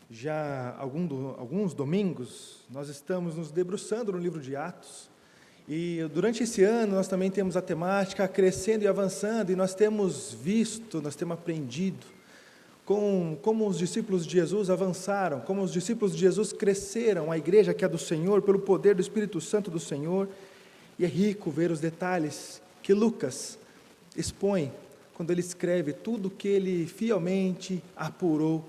Já alguns domingos, nós estamos nos debruçando no livro de Atos, e durante esse ano nós também temos a temática crescendo e avançando, e nós temos visto, nós temos aprendido como os discípulos de Jesus avançaram, como os discípulos de Jesus cresceram, a igreja que é do Senhor, pelo poder do Espírito Santo do Senhor, e é rico ver os detalhes que Lucas expõe, quando ele escreve tudo que ele fielmente apurou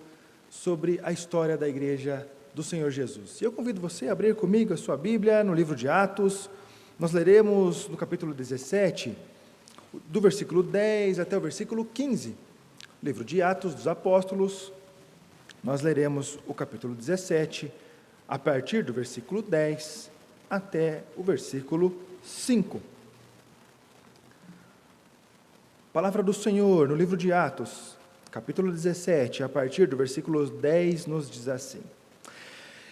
sobre a história da igreja do Senhor Jesus. E eu convido você a abrir comigo a sua Bíblia no livro de Atos. Nós leremos no capítulo 17, do versículo 10 até o versículo 15. Livro de Atos dos Apóstolos, nós leremos o capítulo 17, a partir do versículo 10 até o versículo 5. Palavra do Senhor no livro de Atos, capítulo 17, a partir do versículo 10, nos diz assim: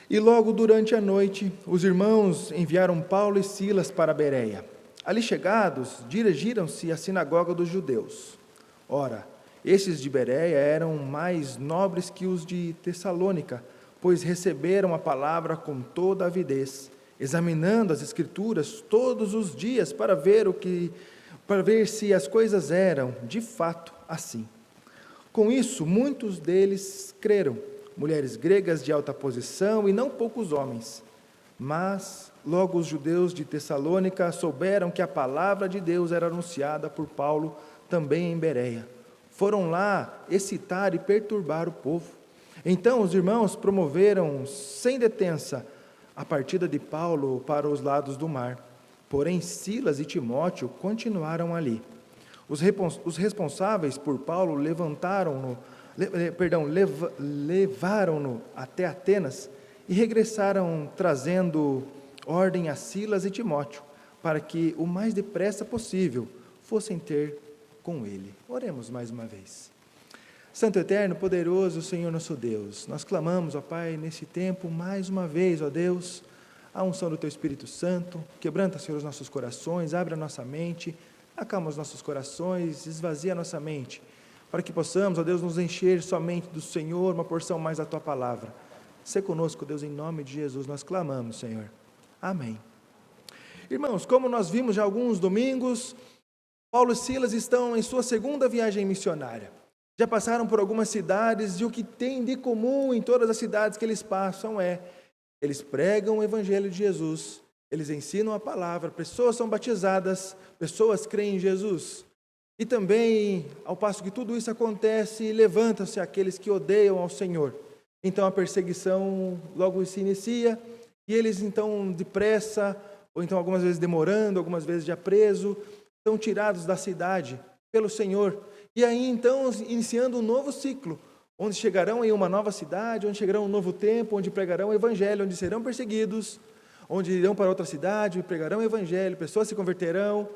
E logo durante a noite, os irmãos enviaram Paulo e Silas para Bereia. Ali chegados, dirigiram-se à sinagoga dos judeus. Ora, esses de Bereia eram mais nobres que os de Tessalônica, pois receberam a palavra com toda avidez, examinando as Escrituras todos os dias para ver se as coisas eram, de fato, assim. Com isso, muitos deles creram, mulheres gregas de alta posição e não poucos homens. Mas logo os judeus de Tessalônica souberam que a palavra de Deus era anunciada por Paulo também em Bereia. Foram lá excitar e perturbar o povo. Então os irmãos promoveram sem detença a partida de Paulo para os lados do mar. Porém Silas e Timóteo continuaram ali. Os responsáveis por Paulo levaram-no até Atenas e regressaram trazendo ordem a Silas e Timóteo, para que o mais depressa possível fossem ter com ele. Oremos mais uma vez. Santo Eterno, poderoso Senhor nosso Deus, nós clamamos, ó Pai, nesse tempo, mais uma vez, ó Deus, a unção do Teu Espírito Santo, quebranta, Senhor, os nossos corações, abre a nossa mente, acalma os nossos corações, esvazia a nossa mente, para que possamos, ó Deus, nos encher somente do Senhor, uma porção mais da Tua Palavra. Sê conosco, Deus, em nome de Jesus, nós clamamos, Senhor. Amém. Irmãos, como nós vimos já alguns domingos, Paulo e Silas estão em sua segunda viagem missionária. Já passaram por algumas cidades e o que tem de comum em todas as cidades que eles passam eles pregam o Evangelho de Jesus, eles ensinam a palavra, pessoas são batizadas, pessoas creem em Jesus. E também, ao passo que tudo isso acontece, levantam-se aqueles que odeiam ao Senhor. Então a perseguição logo se inicia e eles então depressa, ou então algumas vezes demorando, algumas vezes já preso, são tirados da cidade pelo Senhor. E aí então iniciando um novo ciclo, onde chegarão em uma nova cidade, onde chegarão um novo tempo, onde pregarão o Evangelho, onde serão perseguidos, onde irão para outra cidade, pregarão o Evangelho, pessoas se converterão,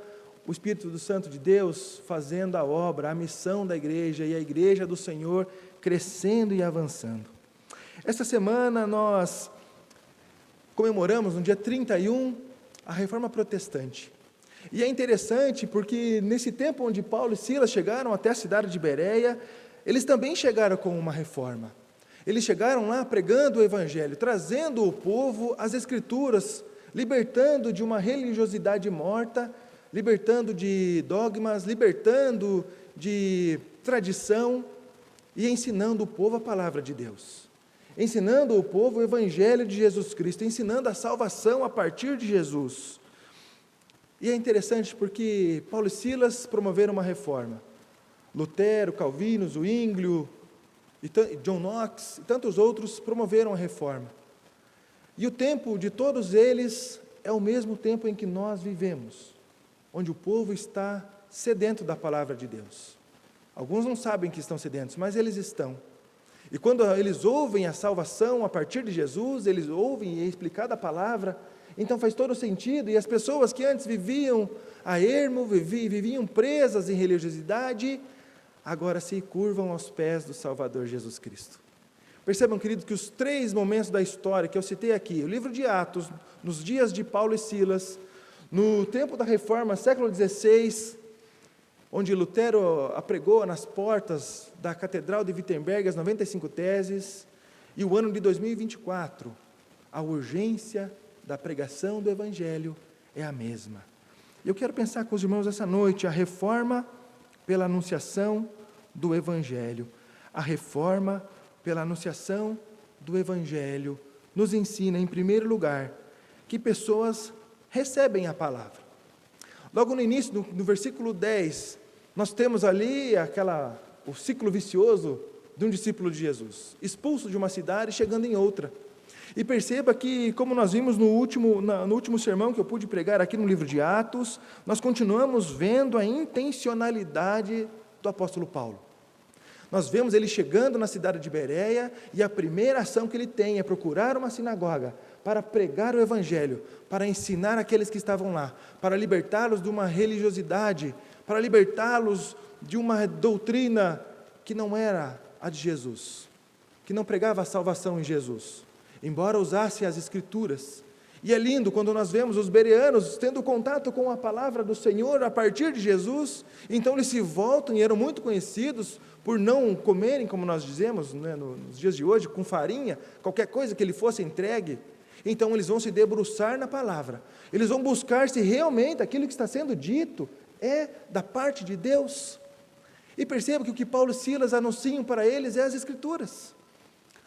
o Espírito do Santo de Deus fazendo a obra, a missão da igreja e a igreja do Senhor crescendo e avançando. Esta semana nós comemoramos no dia 31 a Reforma Protestante. E é interessante porque nesse tempo onde Paulo e Silas chegaram até a cidade de Bereia, eles também chegaram com uma reforma. Eles chegaram lá pregando o Evangelho, trazendo o povo às Escrituras, libertando de uma religiosidade morta, libertando de dogmas, libertando de tradição e ensinando o povo a palavra de Deus. Ensinando o povo o Evangelho de Jesus Cristo, ensinando a salvação a partir de Jesus. E é interessante porque Paulo e Silas promoveram uma reforma. Lutero, Calvino, Zwinglio, John Knox e tantos outros promoveram a reforma. E o tempo de todos eles é o mesmo tempo em que nós vivemos, onde o povo está sedento da palavra de Deus. Alguns não sabem que estão sedentos, mas eles estão. E quando eles ouvem a salvação a partir de Jesus, eles ouvem e é explicada a palavra, então faz todo sentido, e as pessoas que antes viviam a ermo, viviam presas em religiosidade, agora se curvam aos pés do Salvador Jesus Cristo. Percebam, queridos, que os 3 momentos da história que eu citei aqui, o livro de Atos, nos dias de Paulo e Silas, no tempo da Reforma, século XVI, onde Lutero apregou nas portas da Catedral de Wittenberg as 95 teses, E o ano de 2024, a urgência da pregação do Evangelho é a mesma. Eu quero pensar com os irmãos essa noite a reforma pela anunciação do Evangelho. A reforma pela anunciação do Evangelho nos ensina, em primeiro lugar, que pessoas recebem a palavra. Logo no início, no versículo 10, nós temos ali o ciclo vicioso de um discípulo de Jesus, expulso de uma cidade e chegando em outra. E perceba que, como nós vimos no último sermão que eu pude pregar aqui no livro de Atos, nós continuamos vendo a intencionalidade do apóstolo Paulo. Nós vemos ele chegando na cidade de Bereia, e a primeira ação que ele tem é procurar uma sinagoga para pregar o Evangelho, para ensinar aqueles que estavam lá, para libertá-los de uma religiosidade, para libertá-los de uma doutrina que não era a de Jesus, que não pregava a salvação em Jesus, embora usasse as Escrituras. E é lindo quando nós vemos os bereanos tendo contato com a palavra do Senhor a partir de Jesus. Então eles se voltam, e eram muito conhecidos por não comerem, como nós dizemos, né, nos dias de hoje, com farinha, qualquer coisa que lhe fosse entregue. Então eles vão se debruçar na palavra, eles vão buscar se realmente aquilo que está sendo dito é da parte de Deus. E perceba que o que Paulo e Silas anunciam para eles é as Escrituras,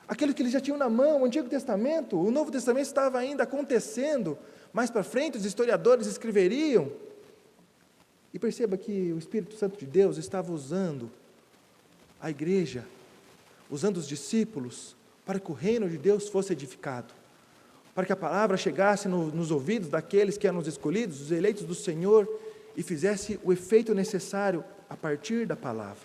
aquilo que eles já tinham na mão, o Antigo Testamento. O Novo Testamento estava ainda acontecendo, mais para frente os historiadores escreveriam. E perceba que o Espírito Santo de Deus estava usando a igreja, usando os discípulos, para que o reino de Deus fosse edificado, para que a palavra chegasse nos ouvidos daqueles que eram os escolhidos, os eleitos do Senhor, e fizesse o efeito necessário a partir da palavra.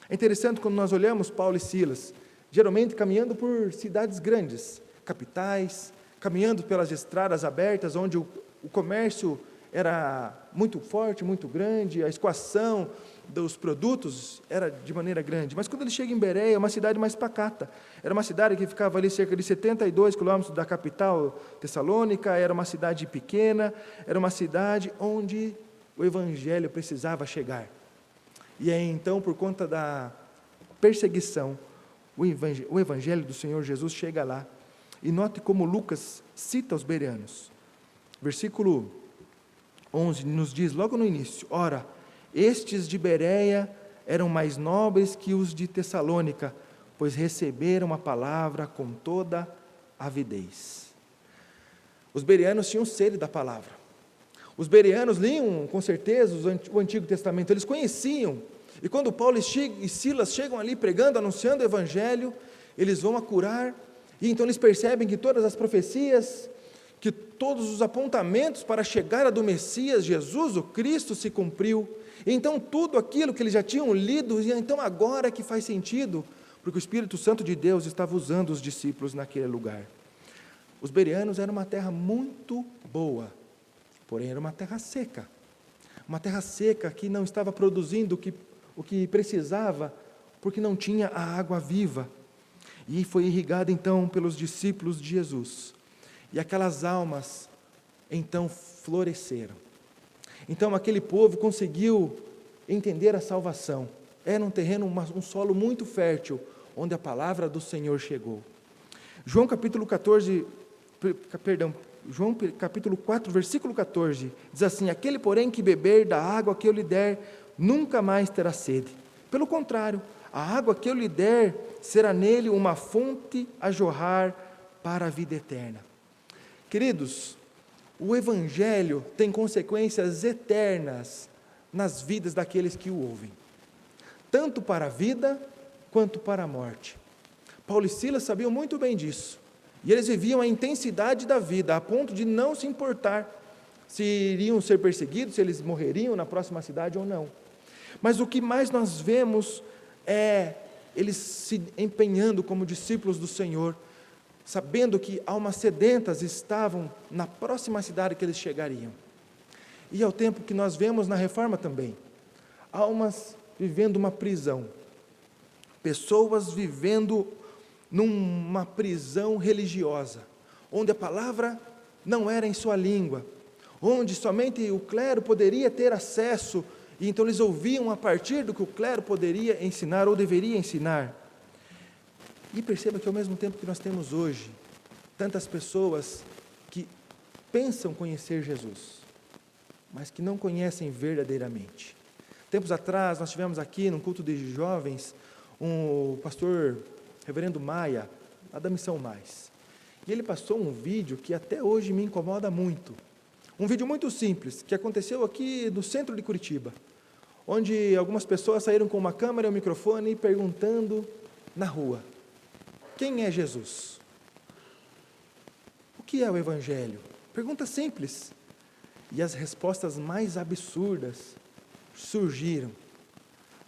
É interessante quando nós olhamos Paulo e Silas, geralmente caminhando por cidades grandes, capitais, caminhando pelas estradas abertas, onde o comércio era muito forte, muito grande, a escoação dos produtos era de maneira grande. Mas quando ele chega em Bereia, uma cidade mais pacata, era uma cidade que ficava ali cerca de 72 quilômetros da capital Tessalônica, era uma cidade pequena, era uma cidade onde o Evangelho precisava chegar. E aí então, por conta da perseguição, o Evangelho do Senhor Jesus chega lá. E note como Lucas cita os bereanos. Versículo 11 nos diz, logo no início: ora, estes de Bereia eram mais nobres que os de Tessalônica, pois receberam a palavra com toda avidez. Os bereanos tinham sede da palavra. Os bereanos liam, com certeza, o Antigo Testamento, eles conheciam. E quando Paulo e Silas chegam ali pregando, anunciando o Evangelho, eles vão a curar, e então eles percebem que todas as profecias, que todos os apontamentos para a chegada do Messias, Jesus, o Cristo, se cumpriu. E então tudo aquilo que eles já tinham lido, e então agora que faz sentido, porque o Espírito Santo de Deus estava usando os discípulos naquele lugar. Os bereanos eram uma terra muito boa, porém era uma terra seca que não estava produzindo o que precisava, porque não tinha a água viva. E foi irrigada então pelos discípulos de Jesus, e aquelas almas então floresceram. Então aquele povo conseguiu entender a salvação. Era um terreno, um solo muito fértil, onde a palavra do Senhor chegou. João capítulo 4, versículo 14, diz assim: aquele porém que beber da água que eu lhe der, nunca mais terá sede. Pelo contrário, a água que eu lhe der será nele uma fonte a jorrar para a vida eterna. Queridos, o Evangelho tem consequências eternas nas vidas daqueles que o ouvem, tanto para a vida quanto para a morte. Paulo e Silas sabiam muito bem disso, e eles viviam a intensidade da vida, a ponto de não se importar se iriam ser perseguidos, se eles morreriam na próxima cidade ou não. Mas o que mais nós vemos é eles se empenhando como discípulos do Senhor, sabendo que almas sedentas estavam na próxima cidade que eles chegariam. E ao tempo que nós vemos na Reforma também, almas vivendo uma prisão, pessoas vivendo numa prisão religiosa, onde a palavra não era em sua língua, onde somente o clero poderia ter acesso, e então eles ouviam a partir do que o clero poderia ensinar ou deveria ensinar. E perceba que ao mesmo tempo que nós temos hoje tantas pessoas que pensam conhecer Jesus, mas que não conhecem verdadeiramente. Tempos atrás, nós tivemos aqui, num culto de jovens, o pastor reverendo Maia, lá da Missão Mais. E ele passou um vídeo que até hoje me incomoda muito. Um vídeo muito simples, que aconteceu aqui no centro de Curitiba, onde algumas pessoas saíram com uma câmera e um microfone perguntando na rua: quem é Jesus? O que é o Evangelho? Pergunta simples. E as respostas mais absurdas surgiram.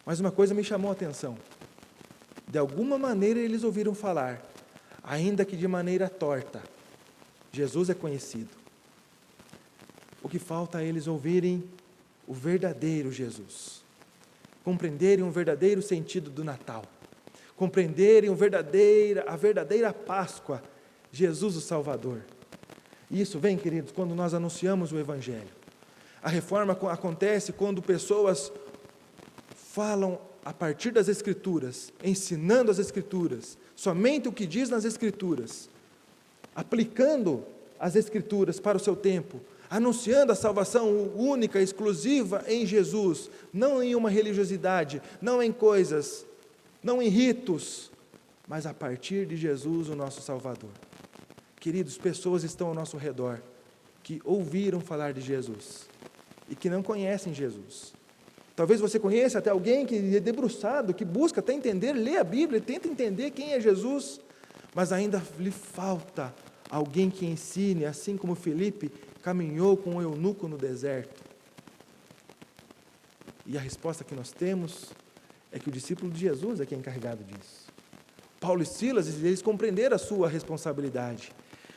Mas uma coisa me chamou a atenção. De alguma maneira eles ouviram falar, ainda que de maneira torta: Jesus é conhecido. O que falta a eles ouvirem o verdadeiro Jesus, compreenderem o verdadeiro sentido do Natal, compreenderem a verdadeira Páscoa, Jesus o Salvador. E isso vem, queridos, quando nós anunciamos o Evangelho. A reforma acontece quando pessoas falam a partir das Escrituras, ensinando as Escrituras, somente o que diz nas Escrituras, aplicando as Escrituras para o seu tempo, anunciando a salvação única, exclusiva em Jesus, não em uma religiosidade, não em coisas, não em ritos, mas a partir de Jesus, o nosso Salvador. Queridos, pessoas estão ao nosso redor que ouviram falar de Jesus e que não conhecem Jesus. Talvez você conheça até alguém que é debruçado, que busca até entender, lê a Bíblia, tenta entender quem é Jesus, mas ainda lhe falta alguém que ensine, assim como Filipe caminhou com o eunuco no deserto. E a resposta que nós temos é que o discípulo de Jesus é quem é encarregado disso. Paulo e Silas, eles compreenderam a sua responsabilidade.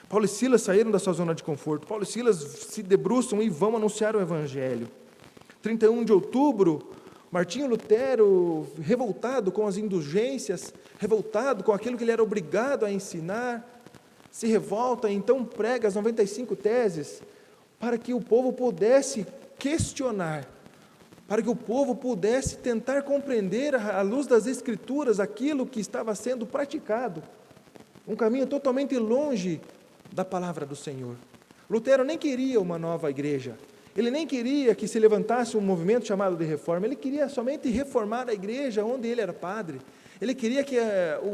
Paulo e Silas saíram da sua zona de conforto. Paulo e Silas se debruçam e vão anunciar o Evangelho. 31 de outubro, Martinho Lutero, revoltado com as indulgências, revoltado com aquilo que ele era obrigado a ensinar, se revolta e então prega as 95 teses para que o povo pudesse questionar, para que o povo pudesse tentar compreender à luz das Escrituras aquilo que estava sendo praticado, um caminho totalmente longe da palavra do Senhor. Lutero nem queria uma nova igreja, ele nem queria que se levantasse um movimento chamado de reforma, ele queria somente reformar a igreja onde ele era padre, ele queria que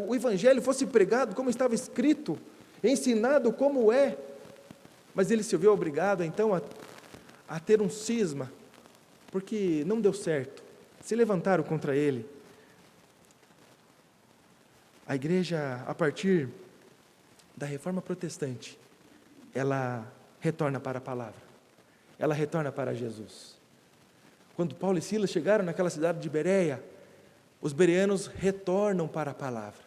o Evangelho fosse pregado como estava escrito, ensinado como é, mas ele se viu obrigado então a ter um cisma, porque não deu certo, se levantaram contra ele. A igreja, a partir da reforma protestante, ela retorna para a palavra, ela retorna para Jesus. Quando Paulo e Silas chegaram naquela cidade de Bereia, os bereanos retornam para a palavra,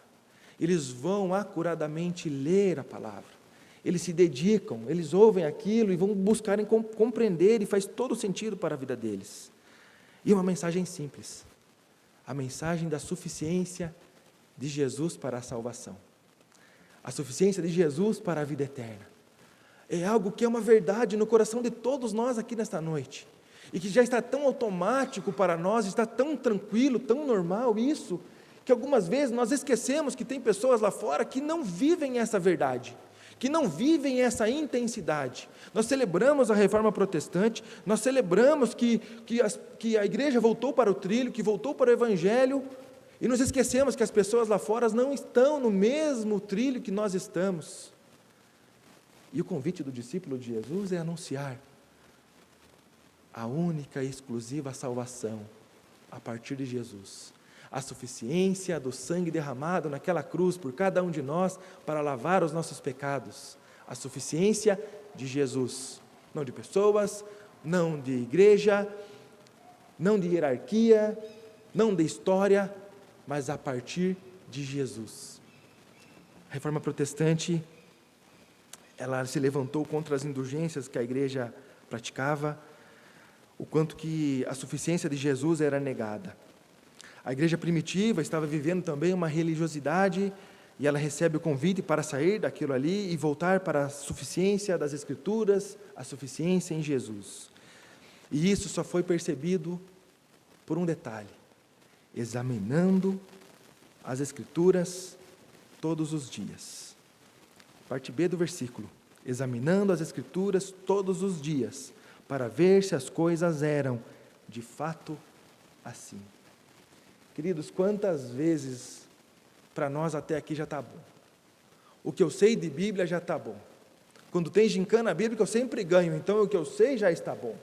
eles vão acuradamente ler a palavra, eles se dedicam, eles ouvem aquilo e vão buscarem compreender, e faz todo sentido para a vida deles. E uma mensagem simples, a mensagem da suficiência de Jesus para a salvação, a suficiência de Jesus para a vida eterna. É algo que é uma verdade no coração de todos nós aqui nesta noite, e que já está tão automático para nós, está tão tranquilo, tão normal isso, que algumas vezes nós esquecemos que tem pessoas lá fora que não vivem essa verdade, que não vivem essa intensidade. Nós celebramos a reforma protestante, nós celebramos que a igreja voltou para o trilho, que voltou para o Evangelho, e nos esquecemos que as pessoas lá fora não estão no mesmo trilho que nós estamos. E o convite do discípulo de Jesus é anunciar a única e exclusiva salvação a partir de Jesus. A suficiência do sangue derramado naquela cruz por cada um de nós para lavar os nossos pecados. A suficiência de Jesus, não de pessoas, não de igreja, não de hierarquia, não de história, mas a partir de Jesus. A reforma protestante, ela se levantou contra as indulgências que a igreja praticava, o quanto que a suficiência de Jesus era negada. A igreja primitiva estava vivendo também uma religiosidade, e ela recebe o convite para sair daquilo ali e voltar para a suficiência das Escrituras, a suficiência em Jesus. E isso só foi percebido por um detalhe: examinando as Escrituras todos os dias. Parte B do versículo. Examinando as Escrituras todos os dias, para ver se as coisas eram de fato assim. Queridos, quantas vezes para nós até aqui já está bom? O que eu sei de Bíblia já está bom. Quando tem gincana bíblica eu sempre ganho, então o que eu sei já está bom.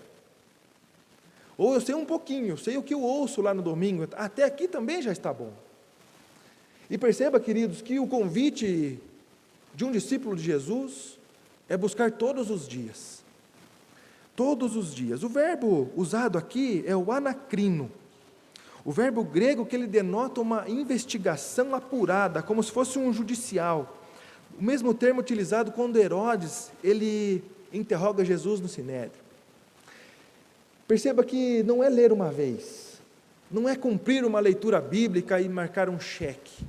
Ou eu sei um pouquinho, sei o que eu ouço lá no domingo, até aqui também já está bom. E perceba, queridos, que o convite de um discípulo de Jesus é buscar todos os dias. Todos os dias. O verbo usado aqui é o anacrino. O verbo grego que ele denota uma investigação apurada, como se fosse um judicial. O mesmo termo utilizado quando Herodes, ele interroga Jesus no Sinédrio. Perceba que não é ler uma vez, não é cumprir uma leitura bíblica e marcar um cheque,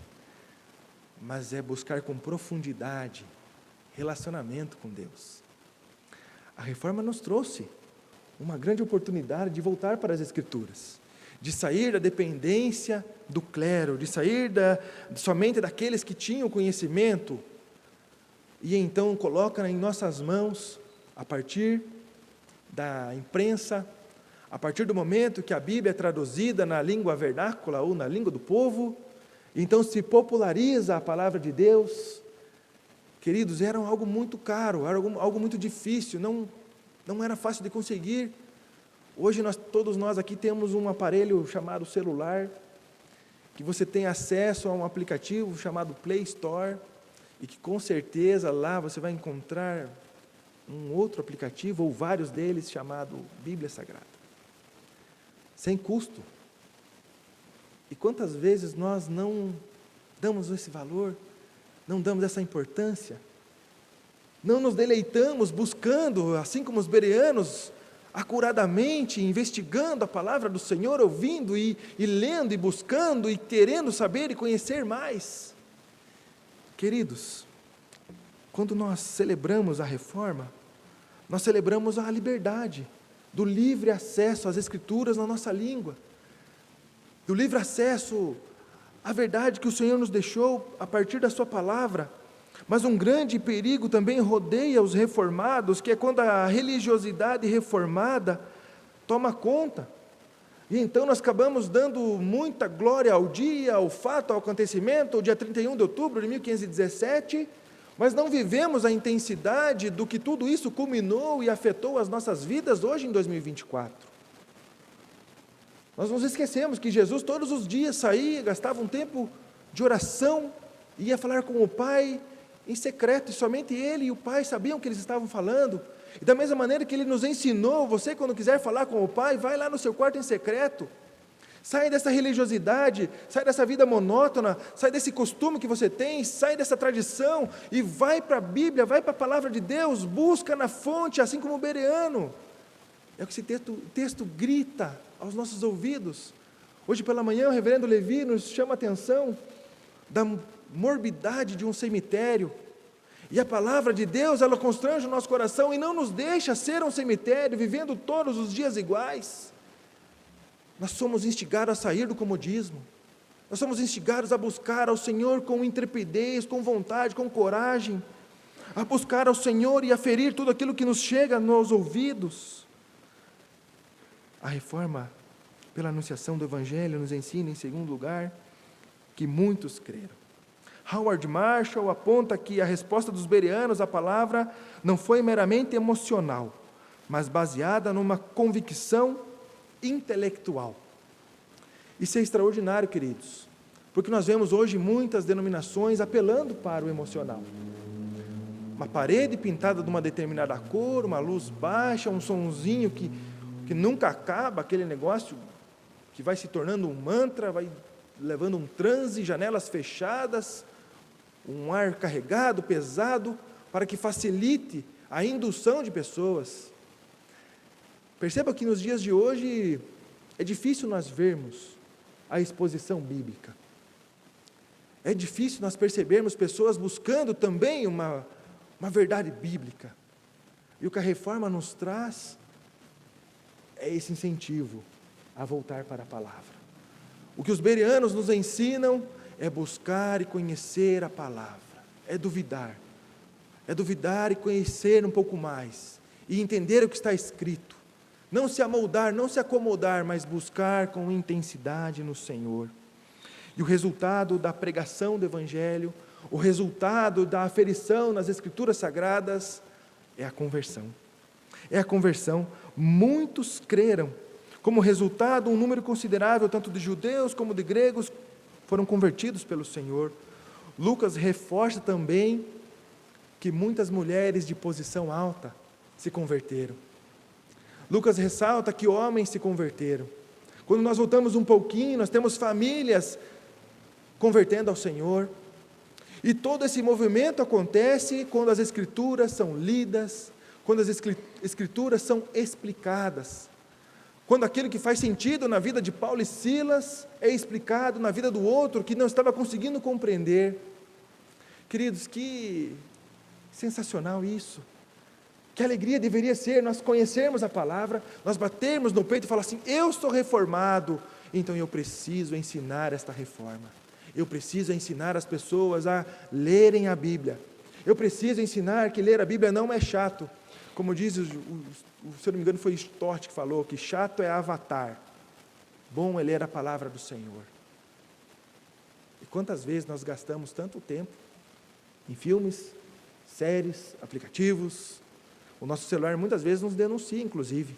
mas é buscar com profundidade relacionamento com Deus. A reforma nos trouxe uma grande oportunidade de voltar para as Escrituras, de sair da dependência do clero, de sair somente daqueles que tinham conhecimento, e então coloca em nossas mãos, a partir da imprensa, a partir do momento que a Bíblia é traduzida na língua vernácula ou na língua do povo, então se populariza a palavra de Deus. Queridos, era algo muito caro, era algo muito difícil, não era fácil de conseguir. Hoje todos nós aqui temos um aparelho chamado celular, que você tem acesso a um aplicativo chamado Play Store, e que com certeza lá você vai encontrar um outro aplicativo, ou vários deles, chamado Bíblia Sagrada. Sem custo. E quantas vezes nós não damos esse valor, não damos essa importância, não nos deleitamos buscando, assim como os bereanos, acuradamente, investigando a palavra do Senhor, ouvindo e lendo e buscando e querendo saber e conhecer mais. Queridos, quando nós celebramos a reforma, nós celebramos a liberdade do livre acesso às Escrituras na nossa língua, do livre acesso à verdade que o Senhor nos deixou a partir da sua palavra. Mas um grande perigo também rodeia os reformados, que é quando a religiosidade reformada toma conta. E então nós acabamos dando muita glória ao dia, ao fato, ao acontecimento, o dia 31 de outubro de 1517, mas não vivemos a intensidade do que tudo isso culminou e afetou as nossas vidas hoje em 2024. Nós nos esquecemos que Jesus todos os dias saía, gastava um tempo de oração, ia falar com o Pai em secreto, e somente Ele e o Pai sabiam o que eles estavam falando. E da mesma maneira que Ele nos ensinou, você quando quiser falar com o Pai, vai lá no seu quarto em secreto, sai dessa religiosidade, sai dessa vida monótona, sai desse costume que você tem, sai dessa tradição, e vai para a Bíblia, vai para a palavra de Deus, busca na fonte, assim como o bereano. É o que esse texto grita aos nossos ouvidos. Hoje pela manhã o reverendo Levi nos chama a atenção da morbidade de um cemitério, e a palavra de Deus, ela constrange o nosso coração e não nos deixa ser um cemitério, vivendo todos os dias iguais. Nós somos instigados a sair do comodismo, nós somos instigados a buscar ao Senhor com intrepidez, com vontade, com coragem, a buscar ao Senhor e a ferir tudo aquilo que nos chega nos ouvidos. A reforma, pela anunciação do Evangelho, nos ensina, em segundo lugar, que muitos creram. Howard Marshall aponta que a resposta dos bereanos à palavra não foi meramente emocional, mas baseada numa convicção intelectual. Isso é extraordinário, queridos, porque nós vemos hoje muitas denominações apelando para o emocional. Uma parede pintada de uma determinada cor, uma luz baixa, um sonzinho que nunca acaba, aquele negócio que vai se tornando um mantra, vai levando um transe, janelas fechadas, um ar carregado, pesado, para que facilite a indução de pessoas. Perceba que nos dias de hoje é difícil nós vermos a exposição bíblica. É difícil nós percebermos pessoas buscando também uma verdade bíblica. E o que a reforma nos traz é esse incentivo a voltar para a palavra. O que os bereanos nos ensinam é buscar e conhecer a palavra, é duvidar e conhecer um pouco mais, e entender o que está escrito, não se amoldar, não se acomodar, mas buscar com intensidade no Senhor. E o resultado da pregação do Evangelho, o resultado da aferição nas Escrituras Sagradas, é a conversão. É a conversão. Muitos creram. Como resultado, um número considerável, tanto de judeus como de gregos, foram convertidos pelo Senhor. Lucas reforça também que muitas mulheres de posição alta se converteram. Lucas ressalta que homens se converteram. Quando nós voltamos um pouquinho, nós temos famílias convertendo ao Senhor. E todo esse movimento acontece quando as Escrituras são lidas, quando as Escrituras são explicadas. Quando aquilo que faz sentido na vida de Paulo e Silas é explicado na vida do outro que não estava conseguindo compreender. Queridos, que sensacional isso! Que alegria deveria ser nós conhecermos a palavra, nós batermos no peito e falar assim: eu sou reformado, então eu preciso ensinar esta reforma. Eu preciso ensinar as pessoas a lerem a Bíblia. Eu preciso ensinar que ler a Bíblia não é chato. Como diz, se eu não me engano foi Stott que falou, que chato é avatar, bom é ler a palavra do Senhor. E quantas vezes nós gastamos tanto tempo em filmes, séries, aplicativos. O nosso celular muitas vezes nos denuncia, inclusive.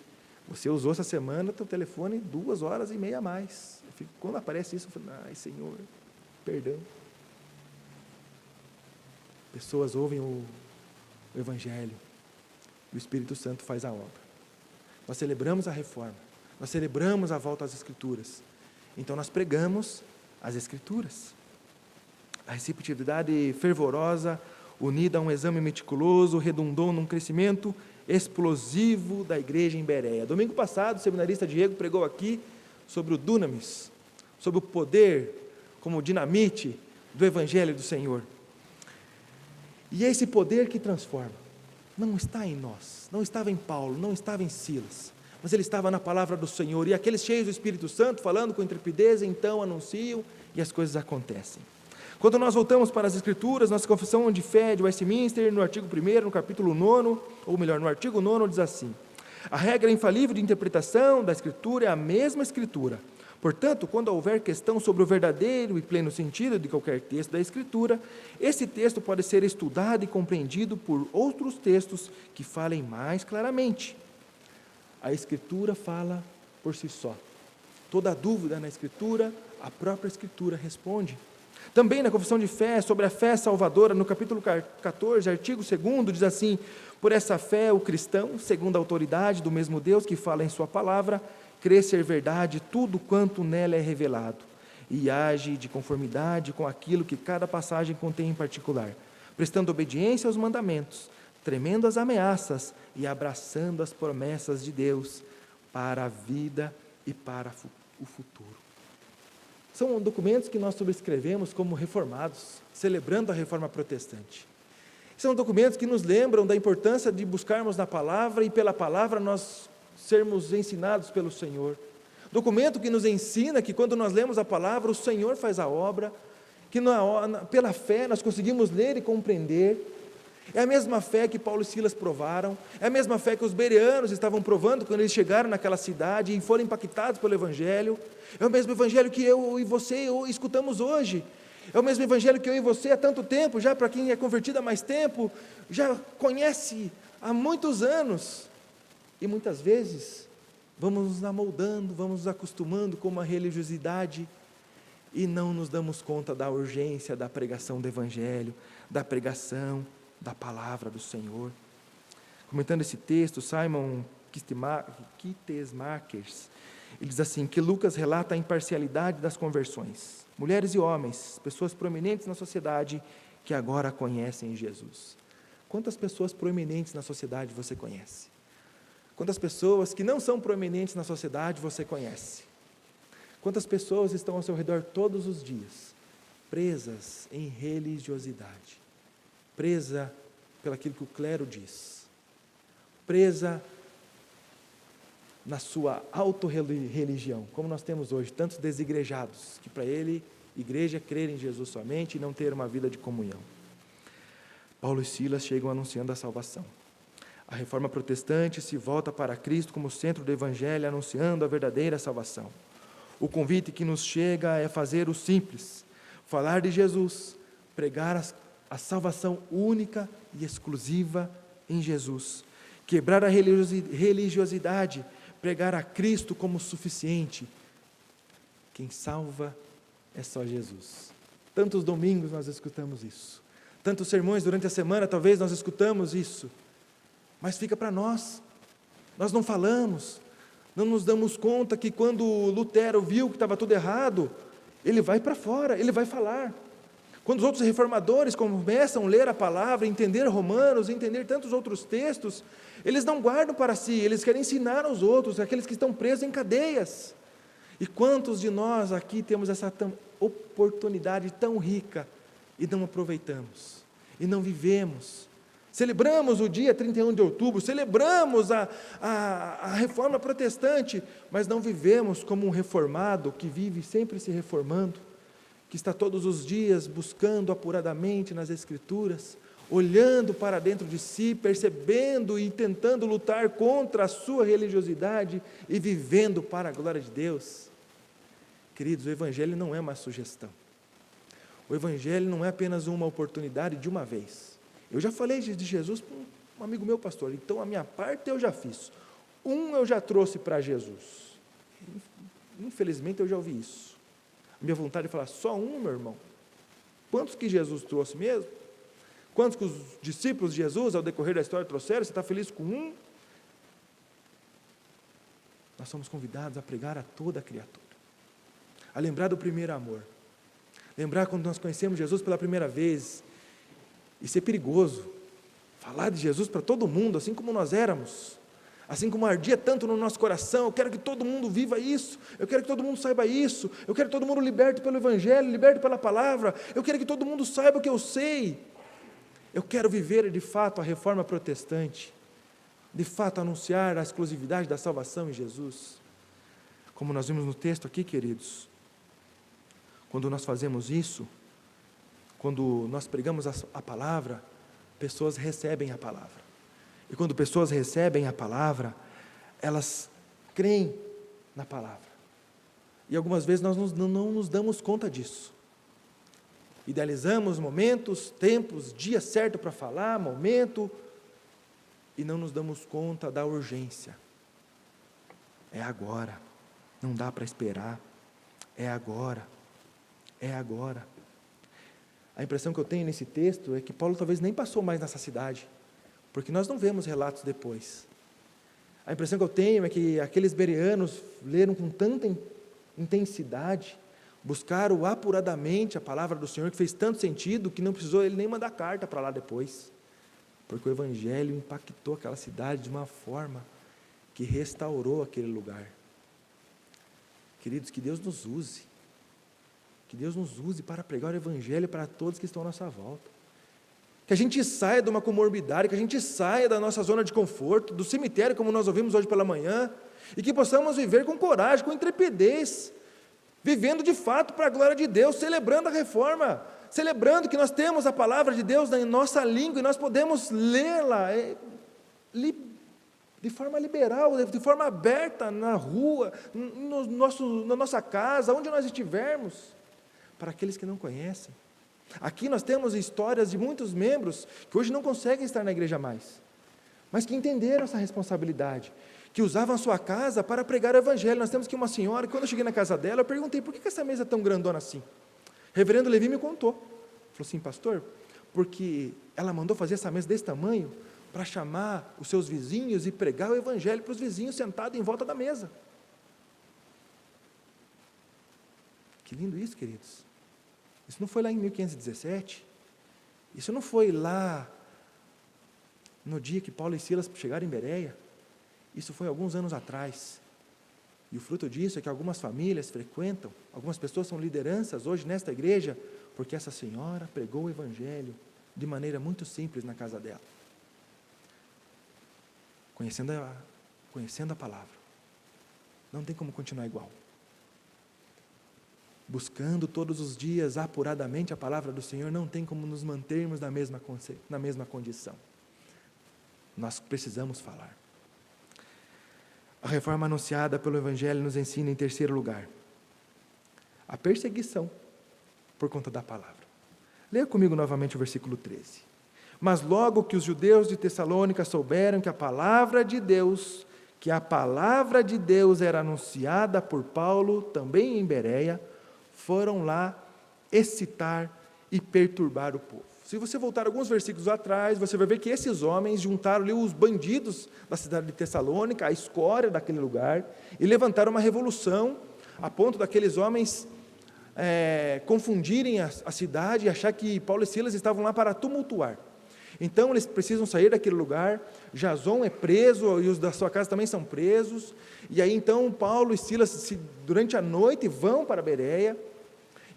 Você usou essa semana teu telefone 2h30 a mais. Quando aparece isso, eu falo: ai, Senhor, perdão. Pessoas ouvem o Evangelho, e o Espírito Santo faz a obra. Nós celebramos a reforma, nós celebramos a volta às Escrituras, então nós pregamos as Escrituras. A receptividade fervorosa, unida a um exame meticuloso, redundou num crescimento explosivo da igreja em Bereia. Domingo passado, o seminarista Diego pregou aqui sobre o dunamis, sobre o poder como dinamite do Evangelho do Senhor. E é esse poder que transforma. Não está em nós, não estava em Paulo, não estava em Silas, mas ele estava na palavra do Senhor. E aqueles cheios do Espírito Santo, falando com intrepidez, então anunciam e as coisas acontecem. Quando nós voltamos para as Escrituras, nossa confissão de fé de Westminster, no artigo 1º, no capítulo 9, ou melhor, no artigo 9, diz assim: a regra infalível de interpretação da Escritura é a mesma Escritura. Portanto, quando houver questão sobre o verdadeiro e pleno sentido de qualquer texto da Escritura, esse texto pode ser estudado e compreendido por outros textos que falem mais claramente. A Escritura fala por si só. Toda dúvida na Escritura, a própria Escritura responde. Também na confissão de fé, sobre a fé salvadora, no capítulo 14, artigo 2º, diz assim: por essa fé o cristão, segundo a autoridade do mesmo Deus que fala em sua palavra, crê ser verdade tudo quanto nela é revelado, e age de conformidade com aquilo que cada passagem contém em particular, prestando obediência aos mandamentos, tremendo as ameaças e abraçando as promessas de Deus para a vida e para o futuro. São documentos que nós subscrevemos como reformados, celebrando a reforma protestante. São documentos que nos lembram da importância de buscarmos na palavra e pela palavra nós sermos ensinados pelo Senhor. Documento que nos ensina que quando nós lemos a palavra, o Senhor faz a obra, que pela fé nós conseguimos ler e compreender. É a mesma fé que Paulo e Silas provaram, é a mesma fé que os bereanos estavam provando quando eles chegaram naquela cidade e foram impactados pelo Evangelho. É o mesmo Evangelho que eu e você escutamos hoje. É o mesmo Evangelho que eu e você há tanto tempo, já para quem é convertido há mais tempo, já conhece há muitos anos. E muitas vezes vamos nos amoldando, vamos nos acostumando com uma religiosidade e não nos damos conta da urgência da pregação do Evangelho, da pregação da palavra do Senhor. Comentando esse texto, Simon Kittesmakers, ele diz assim, que Lucas relata a imparcialidade das conversões. Mulheres e homens, pessoas proeminentes na sociedade que agora conhecem Jesus. Quantas pessoas proeminentes na sociedade você conhece? Quantas pessoas que não são proeminentes na sociedade você conhece? Quantas pessoas estão ao seu redor todos os dias, presas em religiosidade, presa pelaquilo que o clero diz, presa na sua autorreligião, como nós temos hoje, tantos desigrejados, que para ele Igreja é crer em Jesus somente e não ter uma vida de comunhão. Paulo e Silas chegam anunciando a salvação. A reforma protestante se volta para Cristo como centro do Evangelho, anunciando a verdadeira salvação. O convite que nos chega é fazer o simples, falar de Jesus, pregar a salvação única e exclusiva em Jesus, quebrar a religiosidade, pregar a Cristo como suficiente. Quem salva é só Jesus. Tantos domingos nós escutamos isso, tantos sermões durante a semana talvez nós escutamos isso, mas fica para nós. Nós não falamos, não nos damos conta que quando Lutero viu que estava tudo errado, ele vai para fora, ele vai falar. Quando os outros reformadores começam a ler a palavra, entender Romanos, entender tantos outros textos, eles não guardam para si, eles querem ensinar aos outros, aqueles que estão presos em cadeias. E quantos de nós aqui temos essa oportunidade tão rica e não aproveitamos, e não vivemos? Celebramos o dia 31 de outubro, celebramos a reforma protestante, mas não vivemos como um reformado que vive sempre se reformando, que está todos os dias buscando apuradamente nas Escrituras, olhando para dentro de si, percebendo e tentando lutar contra a sua religiosidade e vivendo para a glória de Deus. Queridos, o Evangelho não é uma sugestão. O Evangelho não é apenas uma oportunidade de uma vez. Eu já falei de Jesus para um amigo meu, pastor, então a minha parte eu já fiz. Eu já trouxe para Jesus. Infelizmente eu já ouvi isso. A minha vontade é falar, só meu irmão. Quantos que Jesus trouxe mesmo? Quantos que os discípulos de Jesus, ao decorrer da história, trouxeram? Você está feliz com um? Nós somos convidados a pregar a toda a criatura, a lembrar do primeiro amor, lembrar quando nós conhecemos Jesus pela primeira vez. Isso é perigoso, falar de Jesus para todo mundo, assim como nós éramos, assim como ardia tanto no nosso coração. Eu quero que todo mundo viva isso, eu quero que todo mundo saiba isso, eu quero que todo mundo liberte pelo Evangelho, liberte pela palavra, eu quero que todo mundo saiba o que eu sei. Eu quero viver de fato a reforma protestante, de fato anunciar a exclusividade da salvação em Jesus. Como nós vimos no texto aqui, queridos, quando nós fazemos isso, quando nós pregamos a palavra, pessoas recebem a palavra. E quando pessoas recebem a palavra, elas creem na palavra. E algumas vezes nós não nos damos conta disso. Idealizamos momentos, tempos, dia certo para falar, momento, e não nos damos conta da urgência. É agora, não dá para esperar, é agora, é agora. A impressão que eu tenho nesse texto é que Paulo talvez nem passou mais nessa cidade, porque nós não vemos relatos depois. A impressão que eu tenho é que aqueles bereanos leram com tanta intensidade, buscaram apuradamente a palavra do Senhor, que fez tanto sentido, que não precisou ele nem mandar carta para lá depois, porque o Evangelho impactou aquela cidade de uma forma que restaurou aquele lugar. Queridos, que Deus nos use, para pregar o Evangelho para todos que estão à nossa volta, que a gente saia de uma comorbidade, que a gente saia da nossa zona de conforto, do cemitério, como nós ouvimos hoje pela manhã, e que possamos viver com coragem, com intrepidez, vivendo de fato para a glória de Deus, celebrando a reforma, celebrando que nós temos a palavra de Deus na nossa língua, e nós podemos lê-la de forma liberal, de forma aberta, na rua, na nossa casa, onde nós estivermos, para aqueles que não conhecem. Aqui nós temos histórias de muitos membros que hoje não conseguem estar na igreja mais, mas que entenderam essa responsabilidade, que usavam a sua casa para pregar o Evangelho. Nós temos aqui uma senhora, quando eu cheguei na casa dela, eu perguntei, por que essa mesa é tão grandona assim? Reverendo Levi me contou. Falou assim, pastor, porque ela mandou fazer essa mesa desse tamanho para chamar os seus vizinhos e pregar o Evangelho para os vizinhos sentados em volta da mesa. Que lindo isso, queridos. Isso não foi lá em 1517, isso não foi lá no dia que Paulo e Silas chegaram em Bereia, isso foi alguns anos atrás, e o fruto disso é que algumas famílias frequentam, algumas pessoas são lideranças hoje nesta igreja, porque essa senhora pregou o Evangelho de maneira muito simples na casa dela, conhecendo a palavra. Não tem como continuar igual. buscando todos os dias apuradamente a palavra do Senhor, não tem como nos mantermos na mesma condição. Nós precisamos falar. A reforma anunciada pelo Evangelho nos ensina, em terceiro lugar, a perseguição por conta da palavra. Leia comigo novamente o versículo 13. Mas logo que os judeus de Tessalônica souberam que a palavra de Deus era anunciada por Paulo, também em Bereia, foram lá excitar e perturbar o povo. Se você voltar alguns versículos atrás, você vai ver que esses homens juntaram ali os bandidos da cidade de Tessalônica, a escória daquele lugar, e levantaram uma revolução, a ponto daqueles homens confundirem a cidade e achar que Paulo e Silas estavam lá para tumultuar. Então eles precisam sair daquele lugar. Jason é preso e os da sua casa também são presos, e aí então Paulo e Silas durante a noite vão para Bereia,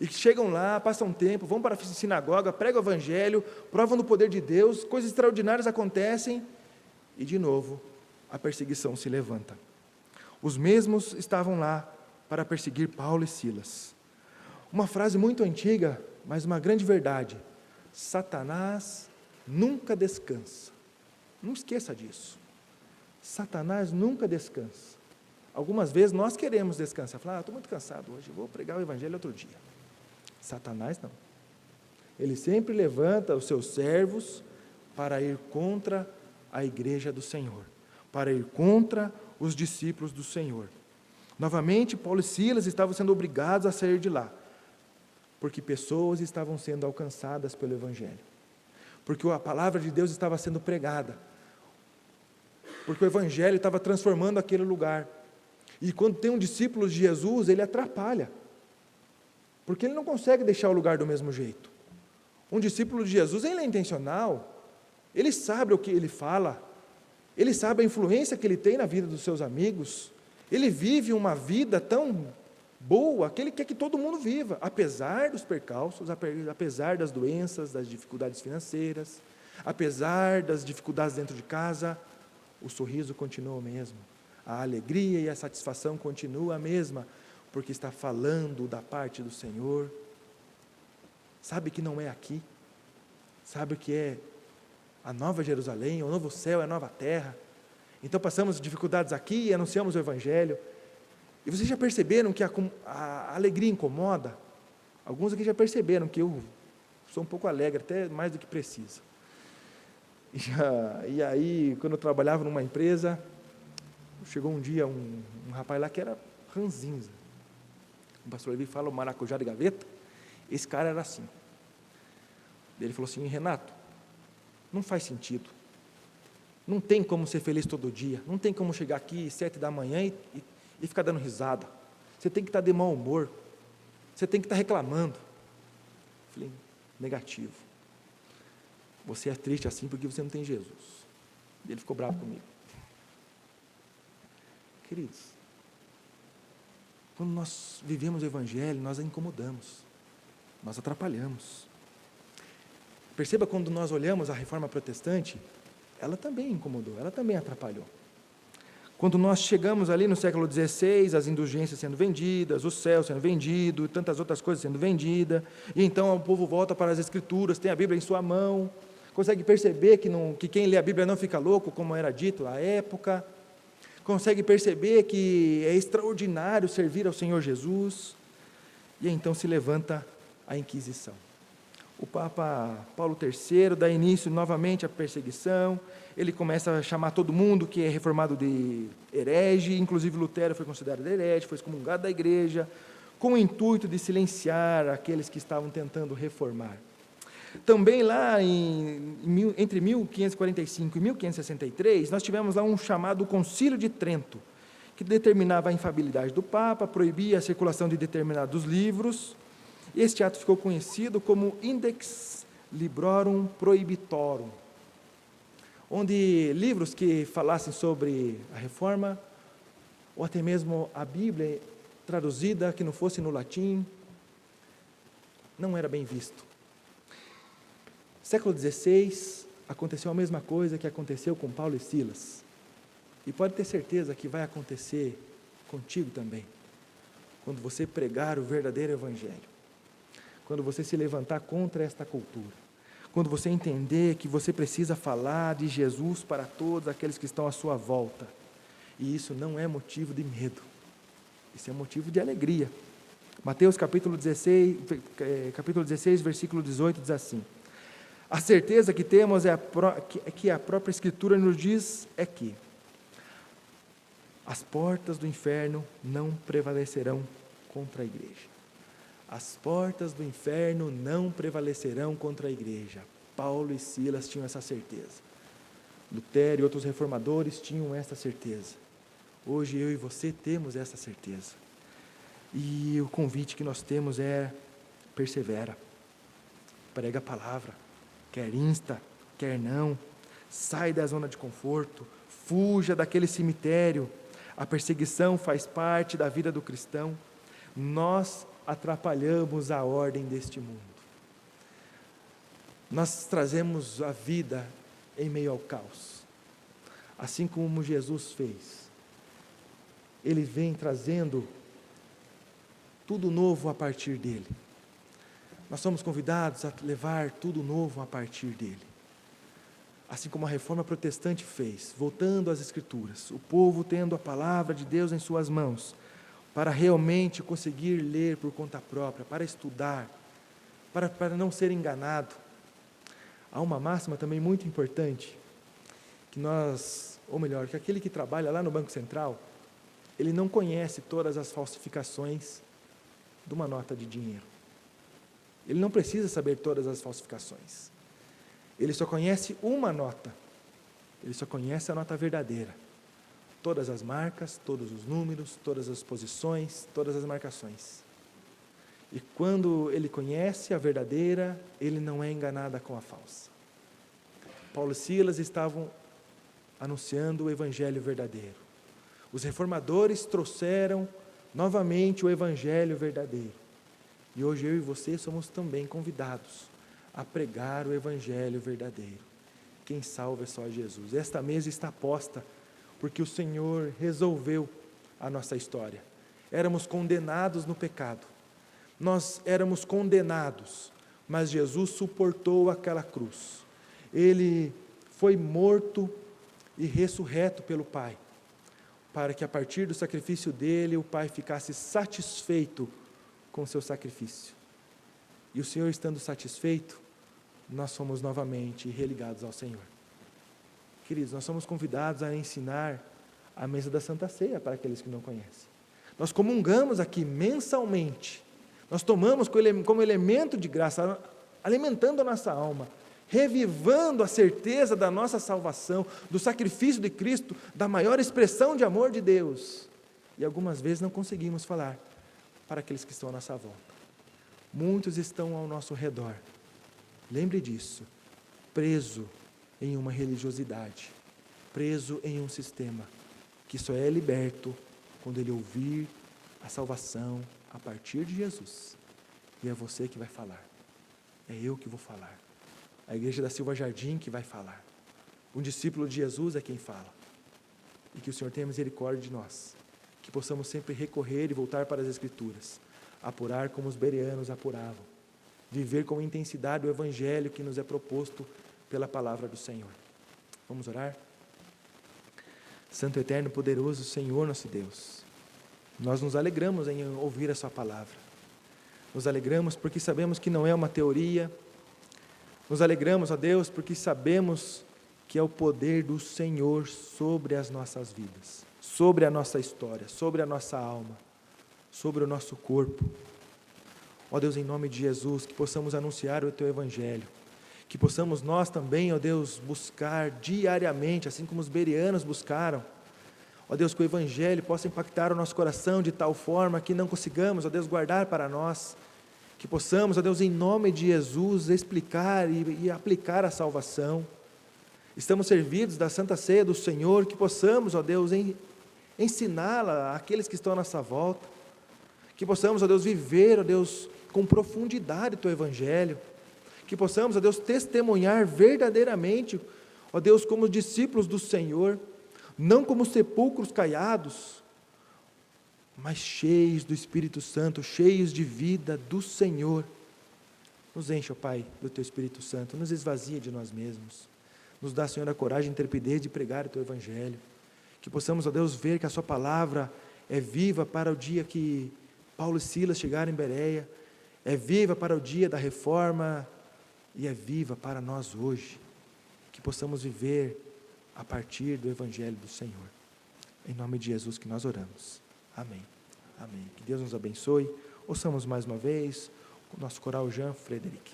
e chegam lá, passam tempo, vão para a sinagoga, pregam o Evangelho, provam do poder de Deus, coisas extraordinárias acontecem, e de novo a perseguição se levanta. Os mesmos estavam lá para perseguir Paulo e Silas. Uma frase muito antiga, mas uma grande verdade: Satanás nunca descansa. Não esqueça disso. Satanás nunca descansa. Algumas vezes nós queremos descansar, falar, estou muito cansado hoje, vou pregar o Evangelho outro dia. Satanás não. Ele sempre levanta os seus servos para ir contra a igreja do Senhor, para ir contra os discípulos do Senhor. Novamente, Paulo e Silas estavam sendo obrigados a sair de lá, porque pessoas estavam sendo alcançadas pelo Evangelho, porque a palavra de Deus estava sendo pregada, porque o Evangelho estava transformando aquele lugar. E quando tem um discípulo de Jesus, ele atrapalha, porque ele não consegue deixar o lugar do mesmo jeito. Um discípulo de Jesus, ele é intencional, ele sabe o que ele fala, ele sabe a influência que ele tem na vida dos seus amigos, ele vive uma vida tão boa que ele quer que todo mundo viva, apesar dos percalços, apesar das doenças, das dificuldades financeiras, apesar das dificuldades dentro de casa, o sorriso continua o mesmo, a alegria e a satisfação continua a mesma, porque está falando da parte do Senhor. Sabe que não é aqui, sabe que é a nova Jerusalém, o novo céu, é a nova terra. Então passamos dificuldades aqui e anunciamos o Evangelho. E vocês já perceberam que a alegria incomoda? Alguns aqui já perceberam que eu sou um pouco alegre, até mais do que precisa. E aí, quando eu trabalhava numa empresa, chegou um dia um rapaz lá que era ranzinza. O pastor Levi fala o maracujá de gaveta. Esse cara era assim. Ele falou assim: Renato, não faz sentido. Não tem como ser feliz todo dia. Não tem como chegar aqui 7 da manhã e ficar dando risada. Você tem que estar de mau humor. Você tem que estar reclamando. Eu falei: negativo. Você é triste assim porque você não tem Jesus. E ele ficou bravo comigo. Queridos, quando nós vivemos o Evangelho, nós a incomodamos, nós atrapalhamos. Perceba, quando nós olhamos a Reforma Protestante, ela também incomodou, ela também atrapalhou. Quando nós chegamos ali no século XVI, as indulgências sendo vendidas, o céu sendo vendido, tantas outras coisas sendo vendidas, e então o povo volta para as Escrituras, tem a Bíblia em sua mão, consegue perceber que quem lê a Bíblia não fica louco, como era dito à época, consegue perceber que é extraordinário servir ao Senhor Jesus, e então se levanta a Inquisição. O Papa Paulo III dá início novamente à perseguição, ele começa a chamar todo mundo que é reformado de herege, inclusive Lutero foi considerado herege, foi excomungado da igreja, com o intuito de silenciar aqueles que estavam tentando reformar. Também lá entre 1545 e 1563, nós tivemos lá um chamado Concílio de Trento, que determinava a infalibilidade do Papa, proibia a circulação de determinados livros. Este ato ficou conhecido como Index Librorum Prohibitorum, onde livros que falassem sobre a reforma, ou até mesmo a Bíblia traduzida, que não fosse no latim, não era bem visto. Século XVI, aconteceu a mesma coisa que aconteceu com Paulo e Silas. E pode ter certeza que vai acontecer contigo também. quando você pregar o verdadeiro evangelho, quando você se levantar contra esta cultura, quando você entender que você precisa falar de Jesus para todos aqueles que estão à sua volta. E isso não é motivo de medo, isso é motivo de alegria. Mateus capítulo 16, versículo 18 diz assim: a certeza que temos que a própria Escritura nos diz é que as portas do inferno não prevalecerão contra a igreja. As portas do inferno não prevalecerão contra a igreja. Paulo e Silas tinham essa certeza. Lutero e outros reformadores tinham essa certeza. Hoje eu e você temos essa certeza. E o convite que nós temos é: persevera, prega a palavra, quer insta, quer não, sai da zona de conforto, fuja daquele cemitério. A perseguição faz parte da vida do cristão. Nós atrapalhamos a ordem deste mundo. Nós trazemos a vida em meio ao caos, assim como Jesus fez. Ele vem trazendo tudo novo a partir dele. Nós somos convidados a levar tudo novo a partir dele. Assim como a reforma protestante fez, voltando às Escrituras, o povo tendo a palavra de Deus em suas mãos, para realmente conseguir ler por conta própria, para estudar, para não ser enganado. Há uma máxima também muito importante, que que aquele que trabalha lá no Banco Central, ele não conhece todas as falsificações de uma nota de dinheiro. Ele não precisa saber todas as falsificações. Ele só conhece uma nota. Ele só conhece a nota verdadeira. Todas as marcas, todos os números, todas as posições, todas as marcações. E quando ele conhece a verdadeira, ele não é enganado com a falsa. Paulo e Silas estavam anunciando o evangelho verdadeiro. Os reformadores trouxeram novamente o evangelho verdadeiro. E hoje eu e você somos também convidados a pregar o evangelho verdadeiro. Quem salva é só Jesus. Esta mesa está posta porque o Senhor resolveu a nossa história. Éramos condenados no pecado. Nós éramos condenados, mas Jesus suportou aquela cruz. Ele foi morto e ressurreto pelo Pai, para que a partir do sacrifício dele, o Pai ficasse satisfeito com o seu sacrifício. E o Senhor estando satisfeito, nós somos novamente religados ao Senhor. Queridos, nós somos convidados a ensinar a mesa da Santa Ceia para aqueles que não conhecem. Nós comungamos aqui mensalmente. Nós tomamos como elemento de graça, alimentando a nossa alma, revivando a certeza da nossa salvação, do sacrifício de Cristo, da maior expressão de amor de Deus. E algumas vezes não conseguimos falar para aqueles que estão à nossa volta. Muitos estão ao nosso redor. Lembre disso, preso em uma religiosidade, preso em um sistema, que só é liberto quando ele ouvir a salvação a partir de Jesus. E é você que vai falar, é eu que vou falar, a igreja da Silva Jardim que vai falar, um discípulo de Jesus é quem fala. E que o Senhor tenha misericórdia de nós, que possamos sempre recorrer e voltar para as Escrituras, apurar como os bereanos apuravam, viver com intensidade o evangelho que nos é proposto pela palavra do Senhor. Vamos orar? Santo, eterno, poderoso Senhor nosso Deus, nós nos alegramos em ouvir a sua palavra. Nos alegramos porque sabemos que não é uma teoria. Nos alegramos, ó Deus, porque sabemos que é o poder do Senhor sobre as nossas vidas, sobre a nossa história, sobre a nossa alma, sobre o nosso corpo. Ó Deus, em nome de Jesus, que possamos anunciar o Teu Evangelho, que possamos nós também, ó Deus, buscar diariamente, assim como os bereanos buscaram. Ó Deus, que o Evangelho possa impactar o nosso coração de tal forma que não consigamos, ó Deus, guardar para nós, que possamos, ó Deus, em nome de Jesus, explicar e aplicar a salvação. Estamos servidos da Santa Ceia do Senhor, que possamos, ó Deus, ensiná-la àqueles que estão à nossa volta, que possamos, ó Deus, viver, ó Deus, com profundidade o Teu Evangelho, que possamos, ó Deus, testemunhar verdadeiramente, ó Deus, como discípulos do Senhor, não como sepulcros caiados, mas cheios do Espírito Santo, cheios de vida do Senhor. Nos enche, ó Pai, do Teu Espírito Santo, nos esvazia de nós mesmos, nos dá, Senhor, a coragem e a intrepidez de pregar o Teu Evangelho, que possamos, ó Deus, ver que a Sua palavra é viva para o dia que Paulo e Silas chegarem em Bereia, é viva para o dia da reforma e é viva para nós hoje, que possamos viver a partir do Evangelho do Senhor. Em nome de Jesus que nós oramos. Amém. Amém. Que Deus nos abençoe. Ouçamos mais uma vez o nosso coral Jean Frederic.